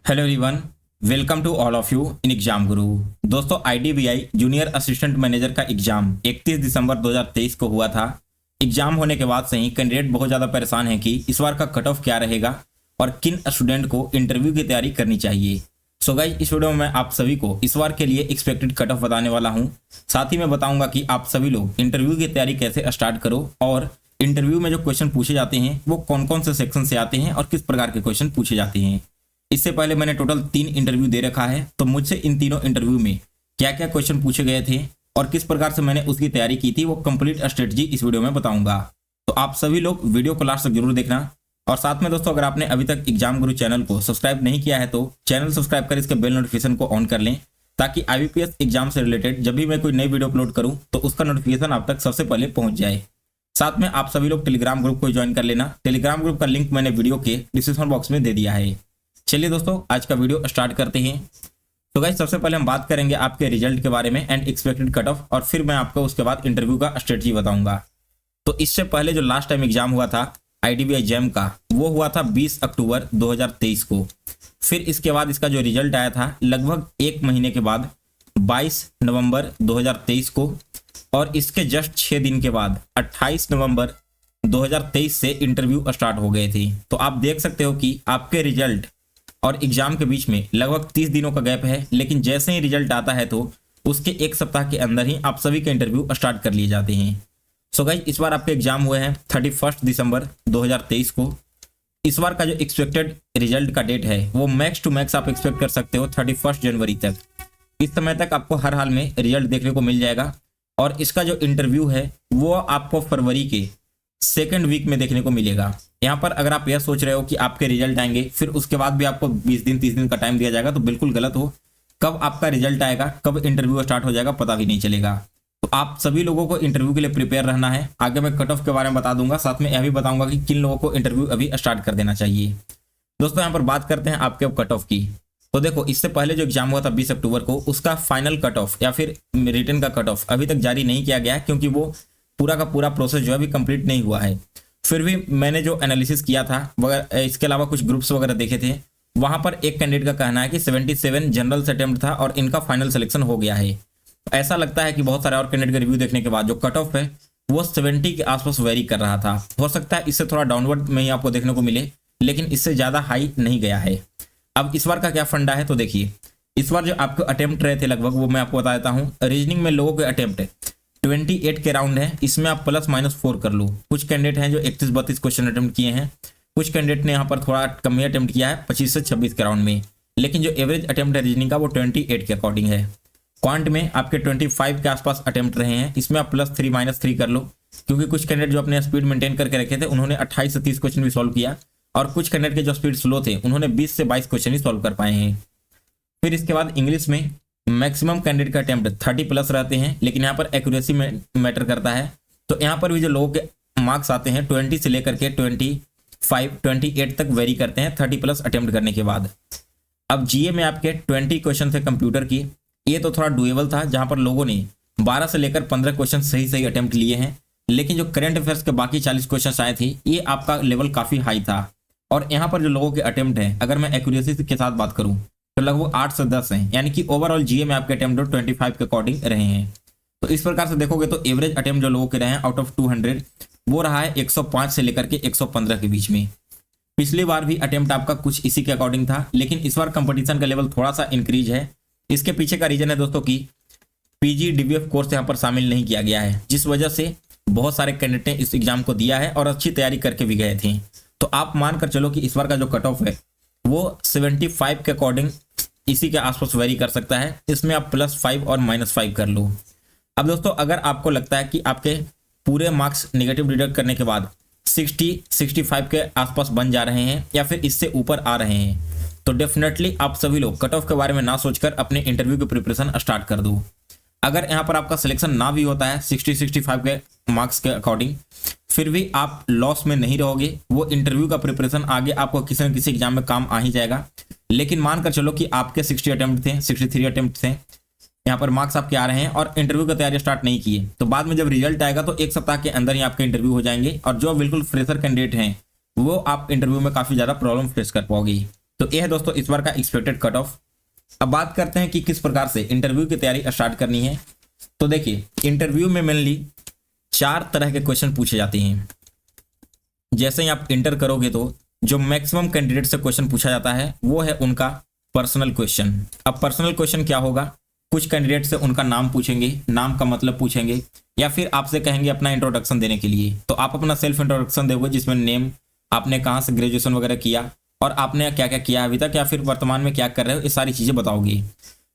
Hello everyone, welcome to all of you in exam Guru. दोस्तों, IDBI junior assistant manager का exam 31 दिसंबर 2023 को हुआ था। एग्जाम होने के बाद से ही कैंडिडेट बहुत ज़्यादा परेशान है कि इस बार का कट ऑफ क्या रहेगा और किन स्टूडेंट को इंटरव्यू की तैयारी करनी चाहिए। सो गाइस, इस वीडियो में मैं आप सभी को इस बार के लिए एक्सपेक्टेड कट ऑफ बताने वाला हूं। साथ ही मैं बताऊंगा कि आप सभी लोग इंटरव्यू की तैयारी कैसे स्टार्ट करो और इंटरव्यू में जो क्वेश्चन पूछे जाते हैं वो कौन कौन से सेक्शन से आते हैं और किस प्रकार के क्वेश्चन पूछे जाते हैं। इससे पहले मैंने टोटल 3 इंटरव्यू दे रखा है, तो मुझसे इन तीनों इंटरव्यू में क्या क्या क्वेश्चन पूछे गए थे और किस प्रकार से मैंने उसकी तैयारी की थी वो कंप्लीट स्ट्रेटजी इस वीडियो में बताऊंगा। तो आप सभी लोग वीडियो को लास्ट तक जरूर देखना। और साथ में दोस्तों, अगर आपने अभी तक एग्जाम गुरु चैनल को सब्सक्राइब नहीं किया है तो चैनल सब्सक्राइब कर इसके बेल नोटिफिकेशन को ऑन कर लें, ताकि आईबीपीएस एग्जाम से रिलेटेड जब भी मैं कोई नई वीडियो अपलोड करूं तो उसका नोटिफिकेशन आप तक सबसे पहले पहुंच जाए। साथ में आप सभी लोग टेलीग्राम ग्रुप को ज्वाइन कर लेना। टेलीग्राम ग्रुप का लिंक मैंने वीडियो के डिस्क्रिप्शन बॉक्स में दे दिया है। चलिए दोस्तों, आज का वीडियो स्टार्ट करते हैं। तो गाइस, सबसे पहले हम बात करेंगे आपके रिजल्ट के बारे में एंड एक्सपेक्टेड कट ऑफ, और फिर मैं आपको उसके बाद इंटरव्यू का स्ट्रेटजी बताऊंगा। तो इससे पहले जो लास्ट टाइम एग्जाम हुआ था आईडीबीआई जैम का, वो हुआ था 20 अक्टूबर 2023 को। फिर इसके बाद इसका जो रिजल्ट आया था लगभग 1 महीने के बाद 22 नवंबर 2023 को, और इसके जस्ट 6 दिन के बाद 28 नवंबर 2023 से इंटरव्यू स्टार्ट हो गए थे। तो आप देख सकते हो कि आपके रिजल्ट और एग्जाम के बीच में लगभग 30 दिनों का गैप है, लेकिन जैसे ही रिजल्ट आता है तो उसके 1 सप्ताह के अंदर ही आप सभी के इंटरव्यू स्टार्ट कर लिए जाते हैं। सो गाइस, इस बार आपके एग्जाम हुए हैं 31 दिसंबर 2023 को। इस बार का जो एक्सपेक्टेड रिजल्ट का डेट है वो मैक्स टू मैक्स आप एक्सपेक्ट कर सकते हो 31 जनवरी तक। इस समय तक आपको हर हाल में रिजल्ट देखने को मिल जाएगा, और इसका जो इंटरव्यू है वो आपको फरवरी के 2nd वीक में देखने को मिलेगा। यहाँ पर अगर आप यह सोच रहे हो कि आपके रिजल्ट आएंगे फिर उसके बाद भी आपको 20 दिन 30 दिन का टाइम दिया जाएगा, तो बिल्कुल गलत हो। कब आपका रिजल्ट आएगा, कब इंटरव्यू स्टार्ट हो जाएगा, पता भी नहीं चलेगा। तो आप सभी लोगों को इंटरव्यू के लिए प्रिपेयर रहना है। आगे मैं कट ऑफ के बारे में बता दूंगा, साथ में यह भी बताऊंगा कि किन लोगों को इंटरव्यू अभी स्टार्ट कर देना चाहिए। दोस्तों, यहाँ पर बात करते हैं आपके कट ऑफ की। तो देखो, इससे पहले जो एग्जाम हुआ था 20 अक्टूबर को, उसका फाइनल कट ऑफ या फिर रिटन का कट ऑफ अभी तक जारी नहीं किया गया है, क्योंकि वो पूरा का पूरा प्रोसेस जो है अभी कंप्लीट नहीं हुआ है। फिर भी मैंने जो एनालिसिस किया था वगैरह, इसके अलावा कुछ ग्रुप्स वगैरह देखे थे, वहां पर एक कैंडिडेट का कहना है कि 77 जनरल अटेम्प्ट था और इनका फाइनल सिलेक्शन हो गया है। ऐसा लगता है कि बहुत सारे और कैंडिडेट का रिव्यू देखने के बाद जो कट ऑफ है वो 70 के आसपास वेरी कर रहा था। हो सकता है इससे थोड़ा डाउनवर्ड में ही आपको देखने को मिले, लेकिन इससे ज्यादा हाई नहीं गया है। अब इस बार का क्या फंडा है, तो देखिए, इस बार जो आपके अटेम्प्ट रहे थे लगभग, वो मैं आपको बता देता हूँ। रीजनिंग में लोगों के अटेम्प्ट 28 के राउंड है, इसमें आप +-4 कर लो। कुछ कैंडिडेट हैं जो 31-32 क्वेश्चन अटेम्प्ट किए हैं, कुछ कैंडिडेट ने यहाँ पर थोड़ा कम ही अटेम्प्ट किया है 25 से 26 के राउंड में, लेकिन जो एवरेज अटेम्प्ट है रीजनिंग का वो 28 के अकॉर्डिंग है। क्वांट में आपके 25 के आसपास अटेम्प्ट रहे हैं, इसमें आप +3-3 कर लो, क्योंकि कुछ कैंडिडेट जो अपने स्पीड मेंटेन करके रखे थे उन्होंने 28 से 30 क्वेश्चन भी सॉल्व किया, और कुछ कैंडिडेट के जो स्पीड स्लो थे उन्होंने 20 से 22 क्वेश्चन ही सॉल्व कर पाए हैं। फिर इसके बाद इंग्लिश में मैक्सिमम कैंडिडेट का अटेम्प्ट 30+ रहते हैं, लेकिन यहाँ पर एक्यूरेसी में मैटर करता है। तो यहाँ पर भी जो लोगों के मार्क्स आते हैं 20 से लेकर के 25-28 तक वेरी करते हैं 30+ अटेम्प्ट करने के बाद। अब जीए में आपके 20 क्वेश्चन थे कंप्यूटर की, ये तो थोड़ा डुएबल था, जहां पर लोगों ने 12 से लेकर 15 क्वेश्चन सही अटेम्प्ट लिए हैं, लेकिन जो करंट अफेयर्स के बाकी 40 क्वेश्चन आए थे ये आपका लेवल काफी हाई था। और यहाँ पर जो लोगों के अटेम्प्ट है, अगर मैं एक्यूरेसी के साथ बात करूं तो लगभग 8 से 10 हैं, यानी कि ओवरऑल जीए में आपके अटेम्प्ट 25 के अकॉर्डिंग रहे हैं। तो इस प्रकार से देखोगे तो एवरेज अटेम्प्ट जो लोगों के रहे हैं आउट ऑफ 200 वो रहा है 105 से लेकर के 115 के बीच में। पिछली बार भी अटेम्प्ट आपका कुछ इसी के अकॉर्डिंग था, लेकिन इस बार कंपटीशन का लेवल थोड़ा सा इंक्रीज है। इसके पीछे का रीजन है दोस्तों कि PGDBF कोर्स यहाँ पर शामिल नहीं किया गया है, जिस वजह से बहुत सारे कैंडिडेट ने इस एग्जाम को दिया है और अच्छी तैयारी करके भी गए थे। तो आप मानकर चलो कि इस बार का जो कट ऑफ है वो 75 के अकॉर्डिंग इसी के आसपास वेरी कर सकता है। इसमें आप +5 और -5 कर लो। अब दोस्तों, अगर आपको लगता है कि आपके पूरे मार्क्स नेगेटिव डिडक्ट करने के बाद 60-65 के आसपास बन जा रहे हैं या फिर इससे ऊपर आ रहे हैं, तो डेफिनेटली आप सभी लोग कट ऑफ के बारे में ना सोचकर अपने इंटरव्यू की प्रिपरेशन स्टार्ट कर दो। अगर यहाँ पर आपका सिलेक्शन ना भी होता है 60-65 के मार्क्स के अकॉर्डिंग, फिर भी आप लॉस में नहीं रहोगे। वो इंटरव्यू का प्रिपरेशन आगे आपको किसी न किसी एग्जाम में काम आ ही जाएगा। लेकिन मानकर चलो कि आपके 60 अटेम्प्ट थे, 63 अटेम्प्ट थे, यहाँ पर मार्क्स आपके आ रहे हैं और इंटरव्यू की तैयारी स्टार्ट नहीं किए, तो बाद में जब रिजल्ट आएगा तो 1 सप्ताह के अंदर ही आपके इंटरव्यू हो जाएंगे, और जो बिल्कुल फ्रेशर कैंडिडेट हैं वो आप इंटरव्यू में काफी ज्यादा प्रॉब्लम फेस कर पाओगे। तो यह है दोस्तों इस बार का एक्सपेक्टेड कट ऑफ। अब बात करते हैं कि किस प्रकार से इंटरव्यू की तैयारी स्टार्ट करनी है। तो देखिए, इंटरव्यू में मेनली 4 तरह के क्वेश्चन पूछे जाते हैं। जैसे ही आप इंटर करोगे तो जो मैक्सिमम कैंडिडेट से क्वेश्चन पूछा जाता है वो है उनका पर्सनल क्वेश्चन। अब पर्सनल क्वेश्चन क्या होगा, कुछ कैंडिडेट से उनका नाम पूछेंगे, नाम का मतलब पूछेंगे, या फिर आपसे कहेंगे अपना इंट्रोडक्शन देने के लिए। तो आप अपना सेल्फ इंट्रोडक्शन दोगे जिसमें नेम, आपने कहाँ से ग्रेजुएशन वगैरह किया और आपने क्या क्या किया अभी तक, या फिर वर्तमान में क्या कर रहे हो, ये सारी चीज़ें बताओगे।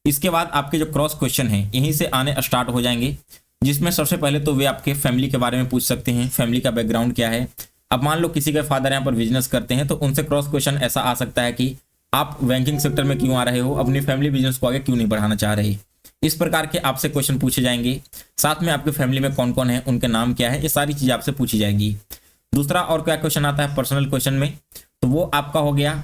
इसके बाद आपके जो क्रॉस क्वेश्चन हैं यहीं से आने स्टार्ट हो जाएंगे, जिसमें सबसे पहले तो वे आपके फैमिली के बारे में पूछ सकते हैं, फैमिली का बैकग्राउंड क्या है। अब मान लो किसी के फादर यहाँ पर बिजनेस करते हैं तो उनसे क्रॉस क्वेश्चन ऐसा आ सकता है कि आप बैंकिंग सेक्टर में क्यों आ रहे हो, अपनी फैमिली बिजनेस को आगे क्यों नहीं बढ़ाना चाह रहे। इस प्रकार के आपसे क्वेश्चन पूछे जाएंगे। साथ में आपके फैमिली में कौन कौन है, उनके नाम क्या है, ये सारी चीज़ें आपसे पूछी जाएंगी। दूसरा और क्या क्वेश्चन आता है पर्सनल क्वेश्चन में, तो वो आपका हो गया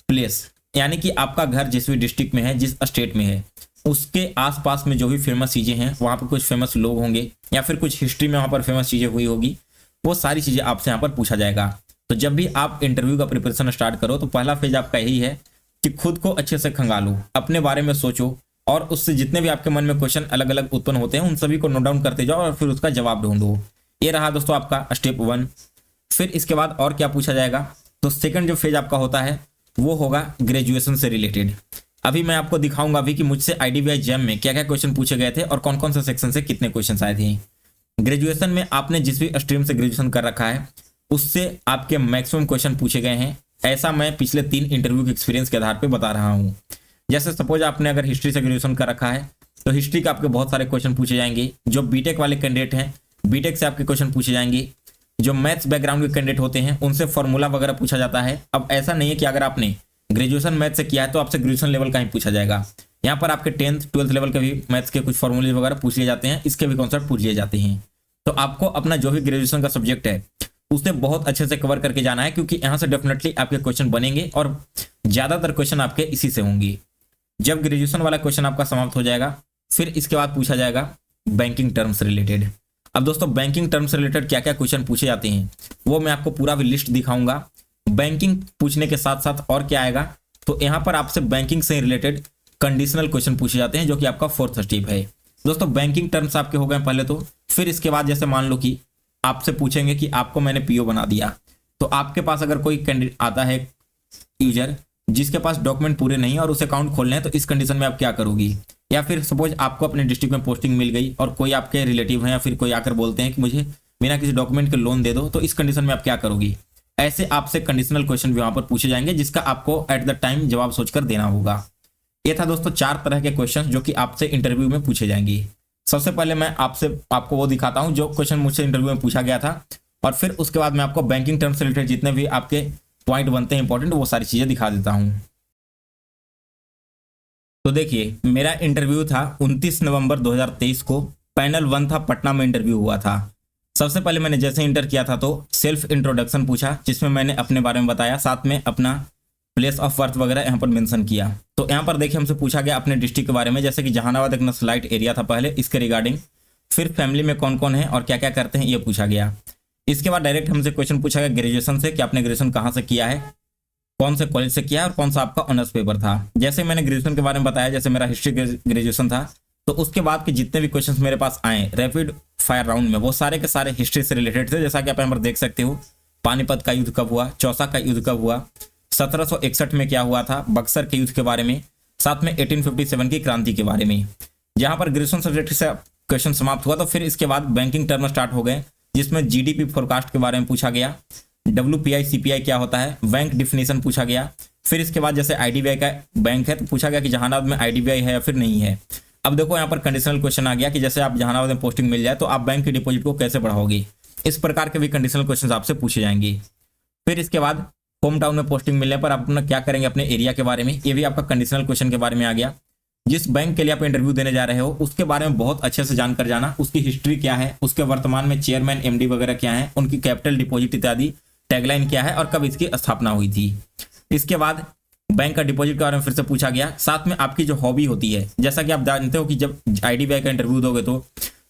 प्लेस, यानी कि आपका घर जिस भी डिस्ट्रिक्ट में है, जिस स्टेट में है, उसके आसपास में जो भी फेमस चीज़ें हैं, वहाँ पर कुछ फेमस लोग होंगे या फिर कुछ हिस्ट्री में वहाँ पर फेमस चीज़ें हुई होगी, वो सारी चीज़ें आपसे यहाँ पर पूछा जाएगा। तो जब भी आप इंटरव्यू का प्रिपरेशन स्टार्ट करो तो पहला फेज आपका यही है कि खुद को अच्छे से खंगालो, अपने बारे में सोचो और उससे जितने भी आपके मन में क्वेश्चन अलग अलग उत्पन्न होते हैं उन सभी को नोट डाउन करते जाओ और फिर उसका जवाब ढूंढो। ये रहा दोस्तों आपका स्टेप 1। फिर इसके बाद और क्या पूछा जाएगा, तो सेकंड जो फेज आपका होता है वो होगा ग्रेजुएशन से रिलेटेड। अभी मैं आपको दिखाऊंगा अभी कि मुझसे IDBI जैम में क्या क्या क्वेश्चन पूछे गए थे और कौन कौन से सेक्शन से कितने क्वेश्चन आए थे। ग्रेजुएशन में आपने जिस भी स्ट्रीम से ग्रेजुएशन कर रखा है उससे आपके मैक्सिमम क्वेश्चन पूछे गए हैं, ऐसा मैं पिछले 3 इंटरव्यू के एक्सपीरियंस के आधार पर बता रहा हूँ। जैसे सपोज आपने अगर हिस्ट्री से ग्रेजुएशन कर रखा है तो हिस्ट्री के आपके बहुत सारे क्वेश्चन पूछे जाएंगे। जो बीटेक वाले कैंडिडेट हैं, बीटेक से आपके क्वेश्चन पूछे जाएंगे। जो मैथ्स बैकग्राउंड के कैंडिडेट होते हैं उनसे फॉर्मूला वगैरह पूछा जाता है। अब ऐसा नहीं है कि अगर आपने ग्रेजुएशन मैथ्स से किया है तो आपसे ग्रेजुएशन लेवल का ही पूछा जाएगा। यहाँ पर आपके 10th 12th लेवल के भी मैथ्स के कुछ फॉर्मूले वगैरह पूछ लिए जाते हैं, इसके भी कॉन्सेप्ट पूछ लिए जाते हैं। तो आपको अपना जो भी ग्रेजुएशन का सब्जेक्ट है उसे बहुत अच्छे से कवर करके जाना है, क्योंकि यहाँ से डेफिनेटली आपके क्वेश्चन बनेंगे और ज़्यादातर क्वेश्चन आपके इसी से होंगे। जब ग्रेजुएशन वाला क्वेश्चन आपका समाप्त हो जाएगा फिर इसके बाद पूछा जाएगा बैंकिंग टर्म्स रिलेटेड। अब दोस्तों बैंकिंग टर्म्स रिलेटेड क्या क्या क्वेश्चन पूछे जाते हैं वो मैं आपको पूरा भी लिस्ट दिखाऊंगा। बैंकिंग पूछने के साथ साथ और क्या आएगा, तो यहाँ पर आपसे बैंकिंग से रिलेटेड कंडीशनल क्वेश्चन पूछे जाते हैं, जो कि आपका 4th स्टेप है। दोस्तों बैंकिंग टर्म्स आपके हो गए पहले तो। फिर इसके बाद जैसे मान लो कि आपसे पूछेंगे कि आपको मैंने PO बना दिया, तो आपके पास अगर कोई कैंडिडेट आता है यूजर जिसके पास डॉक्यूमेंट पूरे नहीं है और उसे अकाउंट खोलना है, तो इस कंडीशन में आप क्या करोगी। या फिर सपोज आपको अपने डिस्ट्रिक्ट में पोस्टिंग मिल गई और कोई आपके रिलेटिव हैं या फिर कोई आकर बोलते हैं कि मुझे बिना किसी डॉक्यूमेंट के लोन दे दो, तो इस कंडीशन में आप क्या करोगी। ऐसे आपसे कंडीशनल क्वेश्चन भी वहां पर पूछे जाएंगे, जिसका आपको एट द टाइम जवाब सोचकर देना होगा। ये था दोस्तों 4 तरह के क्वेश्चन जो कि आपसे इंटरव्यू में पूछे जाएंगे। सबसे पहले मैं आपको वो दिखाता हूं जो क्वेश्चन मुझसे इंटरव्यू में पूछा गया था, और फिर उसके बाद मैं आपको बैंकिंग टर्म से रिलेटेड जितने भी आपके पॉइंट बनते हैं इंपॉर्टेंट, वो सारी चीजें दिखा देता हूं। तो देखिए, मेरा इंटरव्यू था 29 नवंबर 2023 को। पैनल 1 था, पटना में इंटरव्यू हुआ था। सबसे पहले मैंने जैसे इंटर किया था तो सेल्फ इंट्रोडक्शन पूछा, जिसमें मैंने अपने बारे में बताया, साथ में अपना प्लेस ऑफ बर्थ वगैरह यहाँ पर मेंशन किया। तो यहाँ पर देखिए हमसे पूछा गया अपने डिस्ट्रिक्ट के बारे में, जैसे कि जहानाबाद एक नक्सलाइट एरिया था पहले, इसके रिगार्डिंग। फिर फैमिली में कौन कौन है और क्या क्या करते हैं ये पूछा गया। इसके बाद डायरेक्ट हमसे क्वेश्चन पूछा गया ग्रेजुएशन से, कि आपने ग्रेजुएशन कहाँ से किया है, कौन से कॉलेज से किया है और कौन सा आपका ऑनर्स पेपर था। जैसे मैंने ग्रेजुएशन के बारे में बताया, जैसे मेरा हिस्ट्री ग्रेजुएशन था, तो उसके बाद के जितने भी क्वेश्चंस मेरे पास आए रैपिड फायर राउंड में, वो सारे के सारे हिस्ट्री से रिलेटेड थे। जैसा कि आप यहाँ पर देख सकते हो, पानीपत का युद्ध कब हुआ, चौसा का युद्ध कब हुआ, 1761 में क्या हुआ था, बक्सर के युद्ध के बारे में, साथ में 1857 की क्रांति के बारे में। जहाँ पर ग्रेजुएशन सब्जेक्ट से क्वेश्चन समाप्त हुआ, तो फिर इसके बाद बैंकिंग टर्म स्टार्ट हो गए, जिसमें GDP फोरकास्ट के बारे में पूछा गया, WPI CPI क्या होता है, बैंक डिफिनेशन पूछा गया। फिर इसके बाद जैसे IDBI का बैंक है तो पूछा गया कि जहानाबाद में IDBI है या फिर नहीं है। अब देखो यहाँ पर कंडीशनल क्वेश्चन आ गया कि जैसे आप जहानाबाद में पोस्टिंग मिल जाए तो आप बैंक की डिपॉजिट को कैसे बढ़ाओगे। इस प्रकार के भी कंडीशनल क्वेश्चन आपसे पूछे जाएंगे। फिर इसके बाद होम टाउन में पोस्टिंग मिलने पर आप अपना क्या करेंगे अपने एरिया के बारे में, ये भी आपका कंडीशनल क्वेश्चन के बारे में आ गया। जिस बैंक के लिए आप इंटरव्यू देने जा रहे हो उसके बारे में बहुत अच्छे से जानकर जाना, उसकी हिस्ट्री क्या है, उसके वर्तमान में चेयरमैन MD वगैरह क्या है, उनकी कैपिटल डिपॉजिट इत्यादि, टैगलाइन क्या है और कब इसकी स्थापना हुई थी। इसके बाद बैंक का डिपॉजिट के बारे में फिर से पूछा गया। साथ में आपकी जो हॉबी होती है, जैसा कि आप जानते हो कि जब IDBI का इंटरव्यू दोगे तो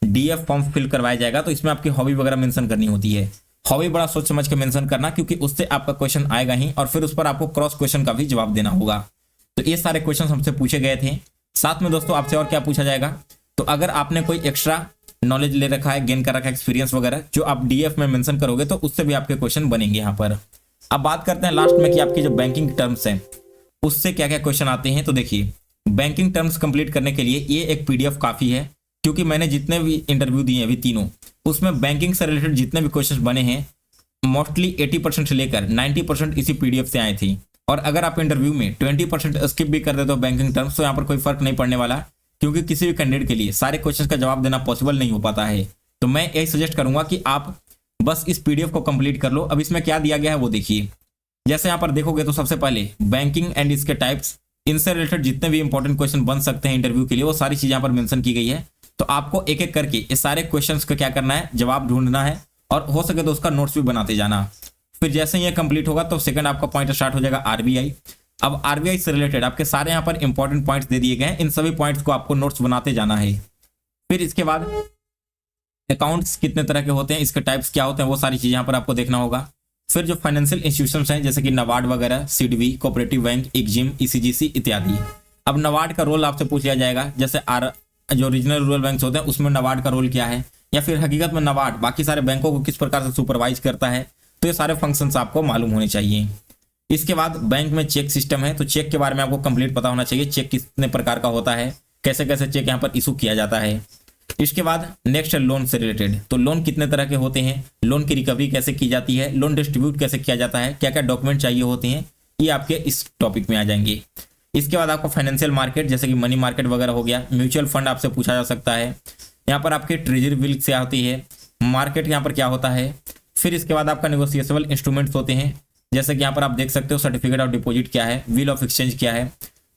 DF फॉर्म फिल करवाया जाएगा, तो इसमें आपकी हॉबी वगैरह मेंशन करनी होती है। हॉबी बड़ा सोच समझ के मेंशन करना, क्योंकि उससे आपका क्वेश्चन आएगा ही और फिर उस पर आपको क्रॉस क्वेश्चन का भी जवाब देना होगा। तो ये सारे क्वेश्चन हमसे पूछे गए थे। साथ में दोस्तों आपसे और क्या पूछा जाएगा, तो अगर आपने कोई एक्स्ट्रा नॉलेज ले रखा है, गेन कर रखा है, एक्सपीरियंस वगैरह, जो आप डीएफ में मेंशन करोगे तो उससे भी आपके क्वेश्चन बनेंगे यहाँ पर। अब बात करते हैं लास्ट में कि आपकी जो बैंकिंग टर्म्स हैं उससे क्या क्या क्वेश्चन आते हैं। तो देखिए, बैंकिंग टर्म्स कंप्लीट करने के लिए ये एक पीडीएफ काफी है, क्योंकि मैंने जितने भी इंटरव्यू दिए अभी तीनों, उसमें बैंकिंग से रिलेटेड जितने भी क्वेश्चन बने हैं मोस्टली 80% से लेकर 90% इसी पीडीएफ से आए थी। और अगर आप इंटरव्यू में 20% स्किप भी कर देते हो बैंकिंग टर्म्स, तो यहाँ पर कोई फर्क नहीं पड़ने वाला, क्योंकि किसी भी कैंडिडेट के लिए सारे क्वेश्चन का जवाब देना पॉसिबल नहीं हो पाता है। तो मैं यही सजेस्ट करूंगा कि आप बस इस पीडीएफ को कंप्लीट कर लो। अब इसमें क्या दिया गया है वो देखिए। जैसे यहाँ पर देखोगे तो सबसे पहले बैंकिंग एंड इसके टाइप्स, इनसे रिलेटेड जितने भी इंपॉर्टेंट क्वेश्चन बन सकते हैं इंटरव्यू के लिए, वो सारी चीजें यहाँ पर मेंशन की गई है। तो आपको एक एक करके इस सारे क्वेश्चंस का क्या करना है, जवाब ढूंढना है, और हो सके तो उसका नोट्स भी बनाते जाना। फिर जैसे ही ये कंप्लीट होगा तो सेकंड आपका पॉइंट स्टार्ट हो जाएगा आरबीआई। अब आरबीआई से रिलेटेड आपके सारे यहाँ पर इंपॉर्टेंट पॉइंट्स दे दिए गए हैं, इन सभी पॉइंट्स को आपको नोट्स बनाते जाना है। फिर इसके बाद अकाउंट्स कितने तरह के होते हैं, इसके टाइप्स क्या होते हैं, वो सारी चीजें यहाँ पर आपको देखना होगा। फिर जो फाइनेंशियल इंस्टीट्यूशंस हैं जैसे कि नाबार्ड वगैरह, सीडबी, कोऑपरेटिव बैंक, एक्जिम, ईसीजीसी इत्यादि। अब नाबार्ड का रोल आपसे पूछ लिया जाएगा, जैसे जो रीजनल रूरल बैंक होते हैं उसमें नाबार्ड का रोल क्या है, या फिर हकीकत में नाबार्ड बाकी सारे बैंकों को किस प्रकार से सुपरवाइज करता है। तो ये सारे फंक्शंस आपको मालूम होने चाहिए। इसके बाद बैंक में चेक सिस्टम है, तो चेक के बारे में आपको कंप्लीट पता होना चाहिए, चेक कितने प्रकार का होता है, कैसे कैसे चेक यहाँ पर इशू किया जाता है। इसके बाद नेक्स्ट है लोन से रिलेटेड, तो लोन कितने तरह के होते हैं, लोन की रिकवरी कैसे की जाती है, लोन डिस्ट्रीब्यूट कैसे किया जाता है, क्या क्या डॉक्यूमेंट चाहिए होते हैं, ये आपके इस टॉपिक में आ जाएंगे। इसके बाद आपको फाइनेंशियल मार्केट जैसे कि मनी मार्केट वगैरह हो गया, म्यूचुअल फंड आपसे पूछा जा सकता है। यहाँ पर आपके ट्रेजरी बिल से आती है, मार्केट यहाँ पर क्या होता है। फिर इसके बाद आपका नेगोशिएबल इंस्ट्रूमेंट्स होते हैं, जैसे कि यहाँ पर आप देख सकते हो सर्टिफिकेट ऑफ डिपॉजिट क्या है, बिल ऑफ एक्सचेंज क्या है।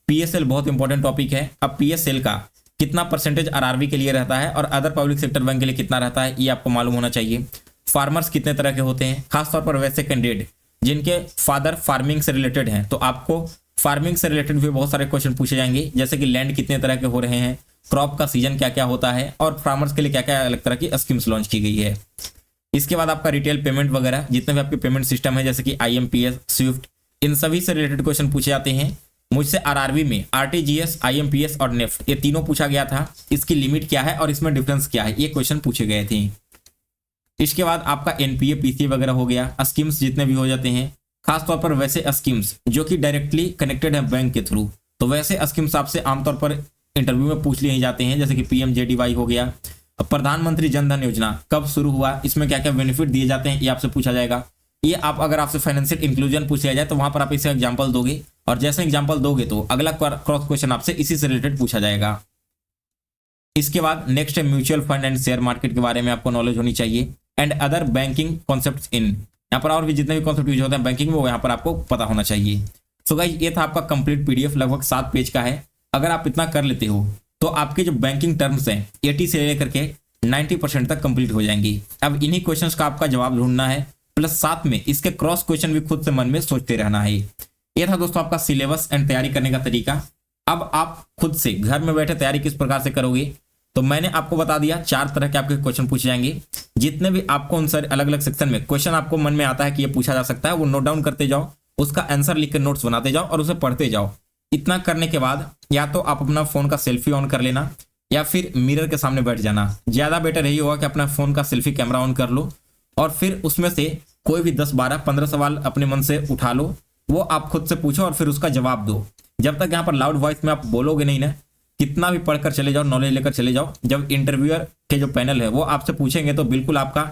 पीएसएल बहुत इंपॉर्टेंट टॉपिक है। अब पीएसएल का कितना परसेंटेज आरआरबी के लिए रहता है और अदर पब्लिक सेक्टर बैंक के लिए कितना रहता है, ये आपको मालूम होना चाहिए। फार्मर्स कितने तरह के होते हैं, खासतौर पर वैसे कैंडिडेट जिनके फादर फार्मिंग से रिलेटेड हैं, तो आपको फार्मिंग से रिलेटेड भी बहुत सारे क्वेश्चन पूछे जाएंगे, जैसे कि लैंड कितने तरह के हो रहे हैं, क्रॉप का सीजन क्या क्या होता है, और फार्मर्स के लिए क्या क्या अलग तरह की स्कीम्स लॉन्च की गई है। इसके बाद आपका रिटेल पेमेंट वगैरह जितने भी आपके पेमेंट सिस्टम है, जैसे कि आईएमपीएस, स्विफ्ट, इन सभी से रिलेटेड क्वेश्चन पूछे जाते हैं। मुझसे आरआरबी में आरटीजीएस, आईएमपीएस और नेफ्ट ये तीनों पूछा गया था, इसकी लिमिट क्या है और इसमें डिफरेंस क्या है, ये क्वेश्चन पूछे गए थे। इसके बाद आपका एनपीए, पीसीए वगैरह हो गया, स्कीम्स जितने भी हो जाते हैं, खासतौर पर वैसे स्कीम्स जो कि डायरेक्टली कनेक्टेड है बैंक के थ्रू, तो वैसे स्कीम्स आपसे आमतौर पर इंटरव्यू में पूछ लिए जाते हैं, जैसे कि पीएमजेडीवाई हो गया। अब प्रधानमंत्री जन धन योजना कब शुरू हुआ, इसमें क्या क्या बेनिफिट दिए जाते हैं, ये आपसे पूछा जाएगा। ये आप अगर आपसे फाइनेंशियल इंक्लूजन पूछ लिया जाए तो वहां पर आप इसे एग्जाम्पल दोगे, और जैसे एग्जाम्पल दोगे तो अगला क्रॉस क्वेश्चन आपसे इसी से रिलेटेड पूछा जाएगा। इसके बाद नेक्स्ट है mutual fund and share market के बारे में आपको नॉलेज होनी चाहिए, एंड अदर बैंकिंग कॉन्सेप्ट्स इन, यहाँ पर और भी जितने भी कॉन्सेप्ट यूज होते हैं बैंकिंग में वो यहाँ पर आपको पता होना चाहिए। सो गाइस ये था आपका कंप्लीट पीडीएफ, लगभग 7 पेज का है। अगर आप इतना कर लेते हो तो आपके जो बैंकिंग टर्म्स हैं 80 से लेकर के 90% तक कंप्लीट हो जाएंगी। अब इन्हीं क्वेश्चंस का आपका जवाब ढूंढना है, प्लस साथ में इसके क्रॉस क्वेश्चन भी खुद से मन में सोचते रहना है। ये था दोस्तों आपका सिलेबस एंड तैयारी करने का तरीका। अब आप खुद से घर में बैठे तैयारी किस प्रकार से करोगे, तो मैंने आपको बता दिया 4 तरह के आपके क्वेश्चन पूछे जाएंगे। जितने भी आपको उन सर अलग अलग सेक्शन में क्वेश्चन आपको मन में आता है कि ये पूछा जा सकता है, वो नोट डाउन करते जाओ, उसका आंसर लिख कर नोट्स बनाते जाओ और उसे पढ़ते जाओ। इतना करने के बाद या तो आप अपना फोन का सेल्फी ऑन कर लेना या फिर मिरर के सामने बैठ जाना। ज्यादा बेटर यही होगा कि अपना फोन का सेल्फी कैमरा ऑन कर लो और फिर उसमें से कोई भी 10, 12, 15 सवाल अपने मन से उठा लो, वो आप खुद से पूछो और फिर उसका जवाब दो। जब तक यहाँ पर लाउड वॉइस में आप बोलोगे नहीं ना, कितना भी पढ़कर चले जाओ, नॉलेज लेकर चले जाओ, जब इंटरव्यूअर के जो पैनल है वो आपसे पूछेंगे तो बिल्कुल आपका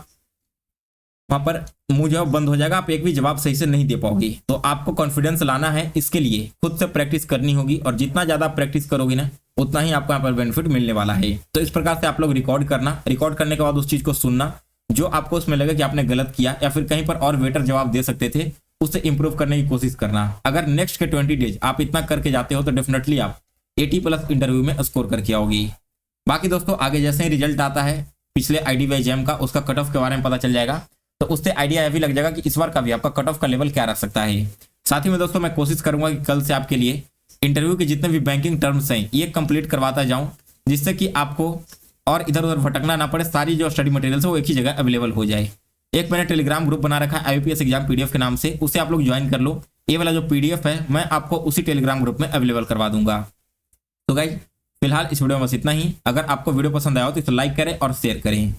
वहां पर मुंह जो बंद हो जाएगा, आप एक भी जवाब सही से नहीं दे पाओगे। तो आपको कॉन्फिडेंस लाना है, इसके लिए खुद से प्रैक्टिस करनी होगी, और जितना ज्यादा प्रैक्टिस करोगे ना उतना ही आपको यहाँ पर बेनिफिट मिलने वाला है। तो इस प्रकार से आप लोग रिकॉर्ड करना, रिकॉर्ड करने के बाद उस चीज को सुनना, जो आपको उसमें लगे कि आपने गलत किया या फिर कहीं पर और बेटर जवाब दे सकते थे, उससे इंप्रूव करने की कोशिश करना। अगर नेक्स्ट के 20 डेज आप इतना करके जाते हो तो डेफिनेटली आप 80+ इंटरव्यू में स्कोर करके आओगी। बाकी दोस्तों आगे जैसे ही रिजल्ट आता है पिछले IDVI JAM का, उसका कट ऑफ के बारे में पता चल जाएगा, तो उससे आइडिया भी लग जाएगा कि इस बार का भी आपका कट ऑफ का लेवल क्या रह सकता है। साथ ही में दोस्तों मैं कोशिश करूंगा कि कल से आपके लिए इंटरव्यू के जितने भी बैंकिंग टर्म्स हैं ये कंप्लीट करवाता जाऊं, जिससे कि आपको और इधर उधर भटकना ना पड़े, सारी जो स्टडी मटेरियल्स है वो एक ही जगह अवेलेबल हो जाए। एक मैंने टेलीग्राम ग्रुप बना रखा है आईपीएस एग्जाम पीडीएफ के नाम से, उसे आप लोग ज्वाइन कर लो। ये वाला जो पीडीएफ है मैं आपको उसी टेलीग्राम ग्रुप में अवेलेबल करवा दूंगा। तो गाइस फिलहाल इस वीडियो में बस इतना ही। अगर आपको वीडियो पसंद आया हो तो इसे लाइक करें और शेयर करें।